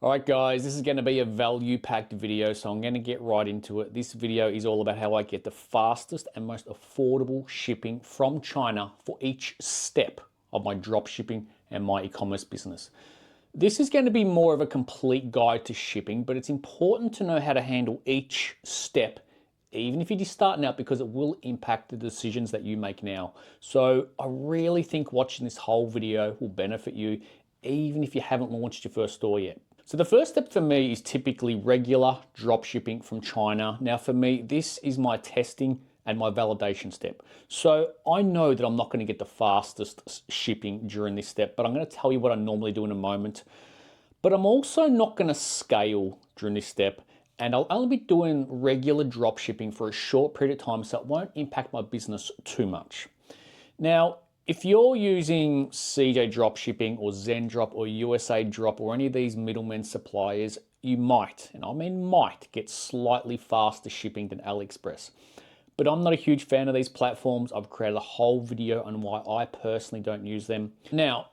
All right, guys, this is going to be a value-packed video, so I'm going to get right into it. This video is all about how I get the fastest and most affordable shipping from China for each step of my drop shipping and my e-commerce business. This is going to be more of a complete guide to shipping, but it's important to know how to handle each step, even if you're just starting out, because it will impact the decisions that you make now. So I really think watching this whole video will benefit you, even if you haven't launched your first store yet. So the first step for me is typically regular drop shipping from China. Now for me, this is my testing and my validation step. So I know that I'm not going to get the fastest shipping during this step, but I'm going to tell you what I normally do in a moment. But I'm also not going to scale during this step, and I'll only be doing regular drop shipping for a short period of time, so it won't impact my business too much. Now, if you're using CJ Dropshipping or Zendrop or USA Drop or any of these middlemen suppliers, you might, and I mean might, get slightly faster shipping than AliExpress. But I'm not a huge fan of these platforms. I've created a whole video on why I personally don't use them. Now,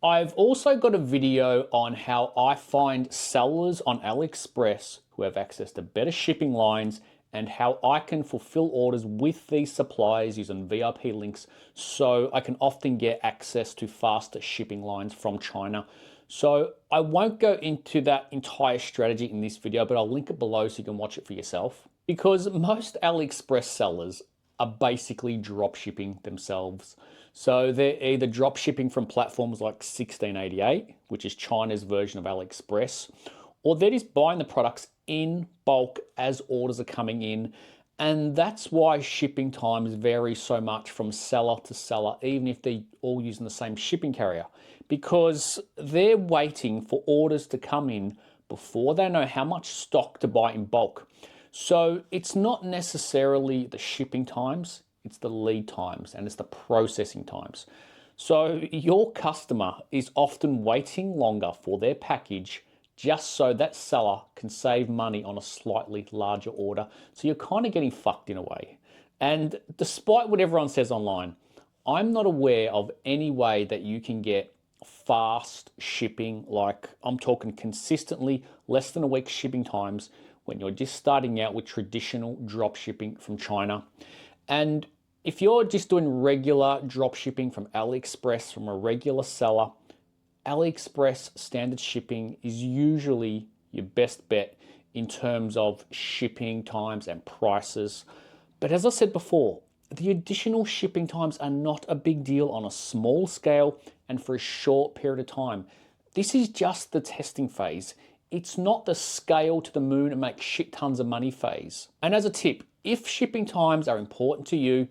I've also got a video on how I find sellers on AliExpress who have access to better shipping lines and how I can fulfill orders with these suppliers using VIP links, so I can often get access to faster shipping lines from China. So I won't go into that entire strategy in this video, but I'll link it below so you can watch it for yourself. Because most AliExpress sellers are basically drop shipping themselves. So they're either drop shipping from platforms like 1688, which is China's version of AliExpress, or they're just buying the products in bulk as orders are coming in. And that's why shipping times vary so much from seller to seller, even if they're all using the same shipping carrier, because they're waiting for orders to come in before they know how much stock to buy in bulk. So it's not necessarily the shipping times, it's the lead times and it's the processing times. So your customer is often waiting longer for their package just so that seller can save money on a slightly larger order. So you're kind of getting fucked in a way. And despite what everyone says online, I'm not aware of any way that you can get fast shipping, like I'm talking consistently less than a week shipping times when you're just starting out with traditional drop shipping from China. And if you're just doing regular drop shipping from AliExpress from a regular seller, AliExpress standard shipping is usually your best bet in terms of shipping times and prices. But as I said before, the additional shipping times are not a big deal on a small scale and for a short period of time. This is just the testing phase. It's not the scale to the moon and make shit tons of money phase. And as a tip, if shipping times are important to you,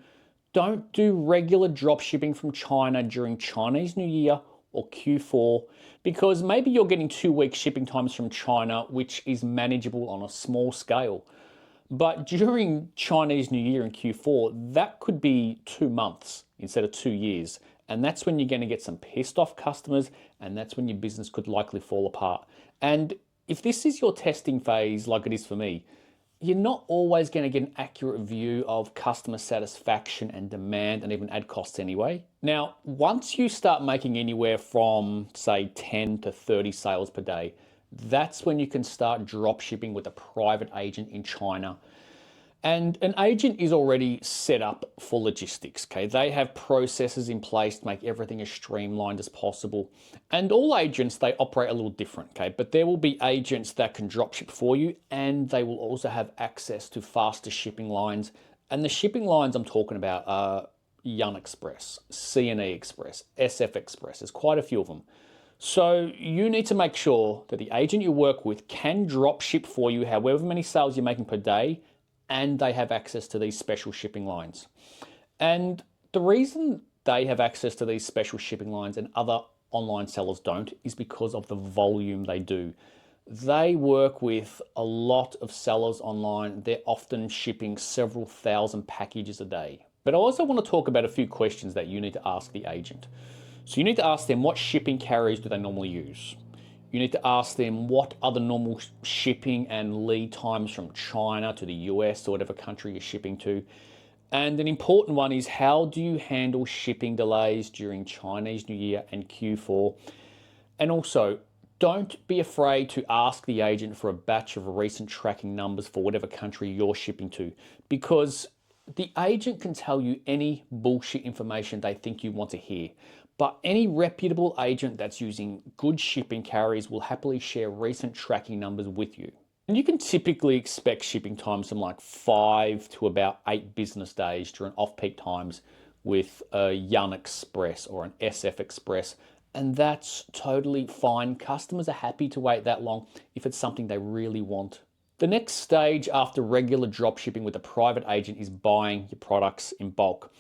don't do regular drop shipping from China during Chinese New Year or Q4, because maybe you're getting 2 week shipping times from China, which is manageable on a small scale. But during Chinese New Year and Q4, that could be 2 months instead of 2 years. And that's when you're going to get some pissed off customers, and that's when your business could likely fall apart. And if this is your testing phase, like it is for me, you're not always going to get an accurate view of customer satisfaction and demand and even ad costs anyway. Now, once you start making anywhere from, say, 10 to 30 sales per day, that's when you can start drop shipping with a private agent in China. And an agent is already set up for logistics, okay? They have processes in place to make everything as streamlined as possible. And all agents, they operate a little different, okay? But there will be agents that can drop ship for you, and they will also have access to faster shipping lines. And the shipping lines I'm talking about are Yun Express, CNE Express, SF Express. There's quite a few of them. So you need to make sure that the agent you work with can drop ship for you however many sales you're making per day, and they have access to these special shipping lines. And the reason they have access to these special shipping lines and other online sellers don't is because of the volume they do. They work with a lot of sellers online. They're often shipping several thousand packages a day. But I also want to talk about a few questions that you need to ask the agent. So you need to ask them, what shipping carriers do they normally use? You need to ask them what are the normal shipping and lead times from China to the US or whatever country you're shipping to. And an important one is, how do you handle shipping delays during Chinese New Year and Q4? And also, don't be afraid to ask the agent for a batch of recent tracking numbers for whatever country you're shipping to, because the agent can tell you any bullshit information they think you want to hear. But any reputable agent that's using good shipping carriers will happily share recent tracking numbers with you. And you can typically expect shipping times from like 5 to about 8 business days during off-peak times with a Yun Express or an SF Express, and that's totally fine. Customers are happy to wait that long if it's something they really want. The next stage after regular drop shipping with a private agent is buying your products in bulk.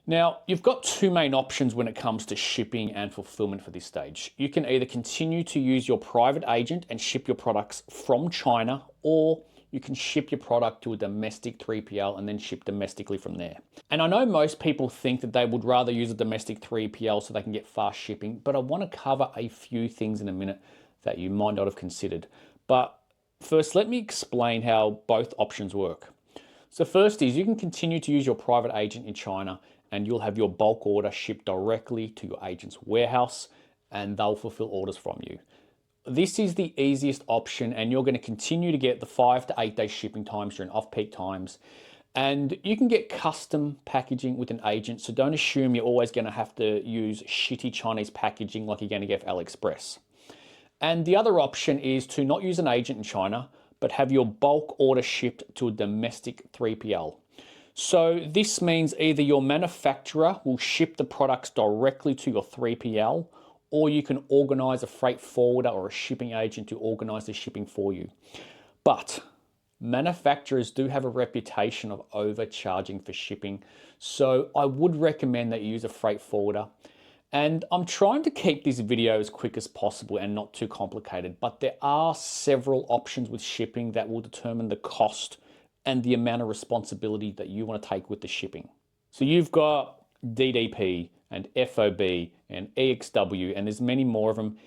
Now, you've got two main options when it comes to shipping and fulfillment for this stage. You can either continue to use your private agent and ship your products from China, or you can ship your product to a domestic 3PL and then ship domestically from there. And I know most people think that they would rather use a domestic 3PL so they can get fast shipping, but I want to cover a few things in a minute that you might not have considered. But first, let me explain how both options work. So first is you can continue to use your private agent in China and you'll have your bulk order shipped directly to your agent's warehouse and they'll fulfill orders from you. This is the easiest option and you're going to continue to get the 5 to 8 day shipping times during off-peak times. And you can get custom packaging with an agent, so don't assume you're always going to have to use shitty Chinese packaging like you're going to get for AliExpress. And the other option is to not use an agent in China, but have your bulk order shipped to a domestic 3PL. So this means either your manufacturer will ship the products directly to your 3PL, or you can organize a freight forwarder or a shipping agent to organize the shipping for you. But manufacturers do have a reputation of overcharging for shipping, so I would recommend that you use a freight forwarder. And I'm trying to keep this video as quick as possible and not too complicated, but there are several options with shipping that will determine the cost and the amount of responsibility that you want to take with the shipping. So you've got DDP and FOB and EXW, and there's many more of them.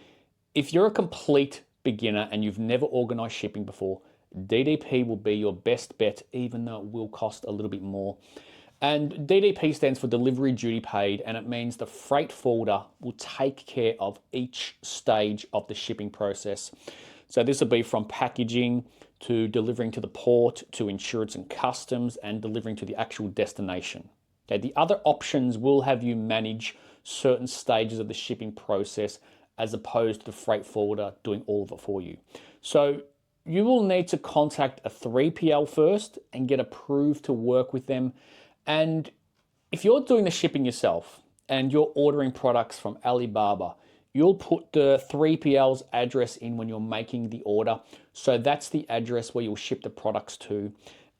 If you're a complete beginner and you've never organized shipping before, DDP will be your best bet, even though it will cost a little bit more. And DDP stands for Delivery Duty Paid, and it means the freight forwarder will take care of each stage of the shipping process. So this will be from packaging to delivering to the port, to insurance and customs, and delivering to the actual destination. Okay, the other options will have you manage certain stages of the shipping process as opposed to the freight forwarder doing all of it for you. So you will need to contact a 3PL first and get approved to work with them. And if you're doing the shipping yourself and you're ordering products from Alibaba, you'll put the 3PL's address in when you're making the order. So that's the address where you'll ship the products to.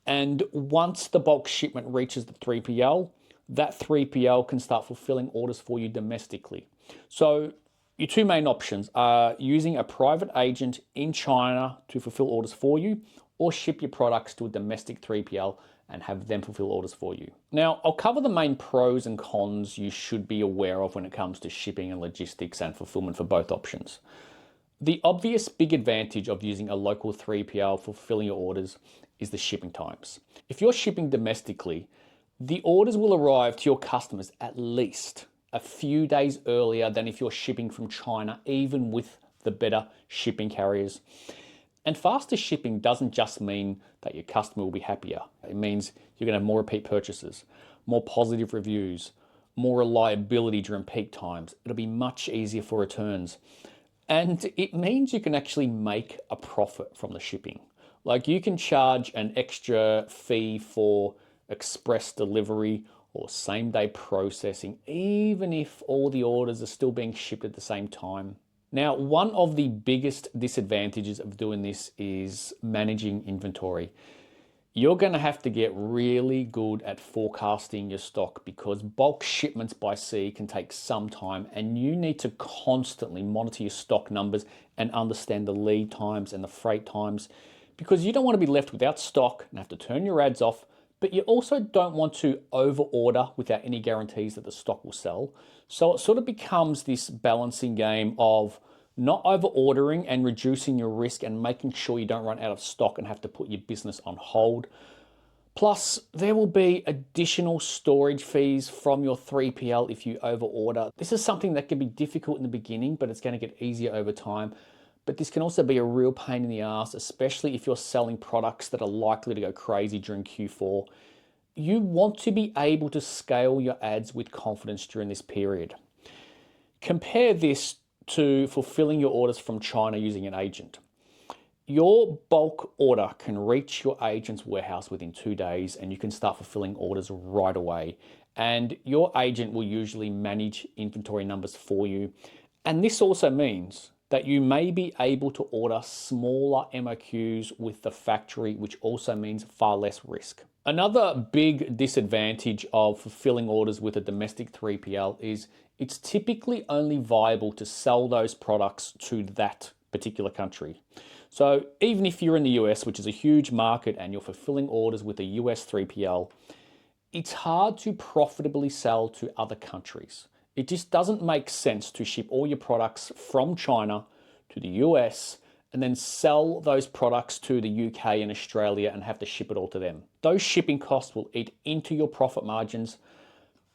And once the bulk shipment reaches the 3PL, that 3PL can start fulfilling orders for you domestically. So your two main options are using a private agent in China to fulfill orders for you, or ship your products to a domestic 3PL and have them fulfill orders for you. Now, I'll cover the main pros and cons you should be aware of when it comes to shipping and logistics and fulfillment for both options. The obvious big advantage of using a local 3PL for fulfilling your orders is the shipping times. If you're shipping domestically, the orders will arrive to your customers at least a few days earlier than if you're shipping from China, even with the better shipping carriers. And faster shipping doesn't just mean that your customer will be happier. It means you're going to have more repeat purchases, more positive reviews, more reliability during peak times. It'll be much easier for returns. And it means you can actually make a profit from the shipping. Like you can charge an extra fee for express delivery or same day processing, even if all the orders are still being shipped at the same time. Now, one of the biggest disadvantages of doing this is managing inventory. You're going to have to get really good at forecasting your stock because bulk shipments by sea can take some time, and you need to constantly monitor your stock numbers and understand the lead times and the freight times, because you don't want to be left without stock and have to turn your ads off, but you also don't want to over order without any guarantees that the stock will sell. So it sort of becomes this balancing game of not over ordering and reducing your risk and making sure you don't run out of stock and have to put your business on hold, Plus, there will be additional storage fees from your 3PL if you overorder. This is something that can be difficult in the beginning, but it's going to get easier over time. But this can also be a real pain in the ass, especially if you're selling products that are likely to go crazy during Q4. You want to be able to scale your ads with confidence during this period. Compare this to fulfilling your orders from China using an agent. Your bulk order can reach your agent's warehouse within 2 days and you can start fulfilling orders right away. And your agent will usually manage inventory numbers for you. And this also means that you may be able to order smaller MOQs with the factory, which also means far less risk. Another big disadvantage of fulfilling orders with a domestic 3PL is it's typically only viable to sell those products to that particular country. So even if you're in the US, which is a huge market, and you're fulfilling orders with a US 3PL, it's hard to profitably sell to other countries. It just doesn't make sense to ship all your products from China to the US and then sell those products to the UK and Australia and have to ship it all to them. Those shipping costs will eat into your profit margins.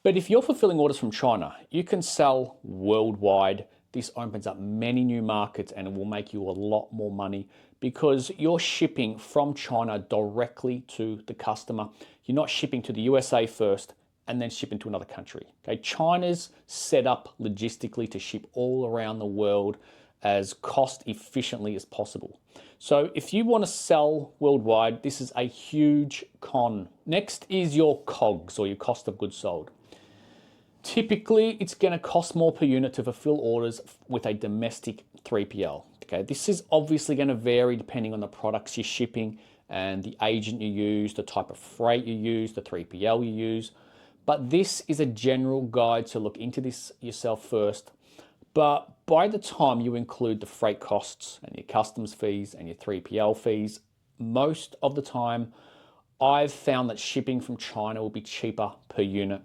But if you're fulfilling orders from China, you can sell worldwide. This opens up many new markets and it will make you a lot more money because you're shipping from China directly to the customer. You're not shipping to the USA first and then shipping to another country. Okay, China's set up logistically to ship all around the world as cost efficiently as possible. So if you want to sell worldwide, this is a huge con. Next is your COGS, or your cost of goods sold. Typically, it's going to cost more per unit to fulfill orders with a domestic 3PL. Okay, this is obviously going to vary depending on the products you're shipping and the agent you use, the type of freight you use, the 3PL you use. But this is a general guide, to look into this yourself first. But by the time you include the freight costs and your customs fees and your 3PL fees, most of the time I've found that shipping from China will be cheaper per unit.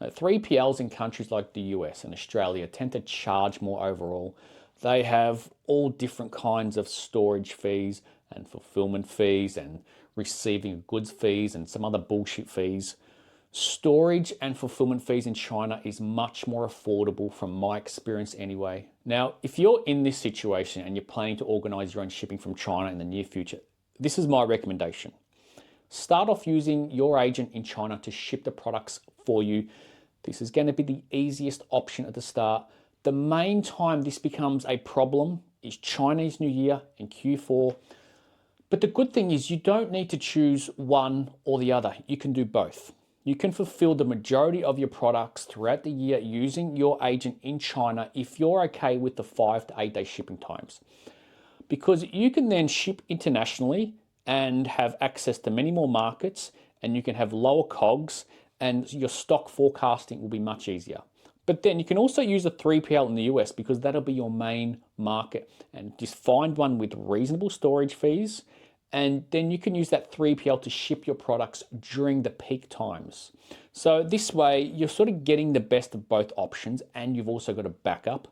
3PLs in countries like the US and Australia tend to charge more overall. They have all different kinds of storage fees and fulfillment fees and receiving goods fees and some other bullshit fees. Storage and fulfillment fees in China is much more affordable from my experience anyway. Now, if you're in this situation and you're planning to organize your own shipping from China in the near future, this is my recommendation. Start off using your agent in China to ship the products for you. This is going to be the easiest option at the start. The main time this becomes a problem is Chinese New Year and Q4. But the good thing is you don't need to choose one or the other. You can do both. You can fulfill the majority of your products throughout the year using your agent in China if you're okay with the 5 to 8 day shipping times. Because you can then ship internationally and have access to many more markets, and you can have lower COGS, and your stock forecasting will be much easier. But then you can also use a 3PL in the US because that'll be your main market, and just find one with reasonable storage fees, and then you can use that 3PL to ship your products during the peak times. So this way you're sort of getting the best of both options, and you've also got a backup.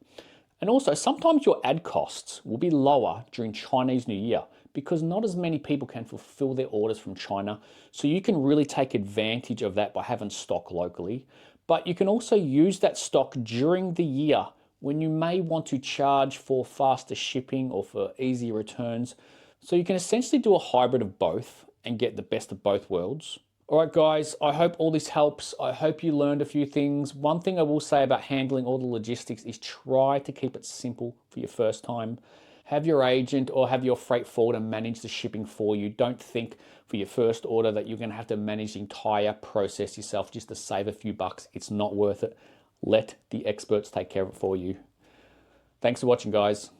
And also sometimes your ad costs will be lower during Chinese New Year because not as many people can fulfill their orders from China. So you can really take advantage of that by having stock locally. But you can also use that stock during the year when you may want to charge for faster shipping or for easier returns. So you can essentially do a hybrid of both and get the best of both worlds. All right, guys, I hope all this helps. I hope you learned a few things. One thing I will say about handling all the logistics is try to keep it simple for your first time. Have your agent or have your freight forwarder manage the shipping for you. Don't think for your first order that you're going to have to manage the entire process yourself just to save a few bucks. It's not worth it. Let the experts take care of it for you. Thanks for watching, guys.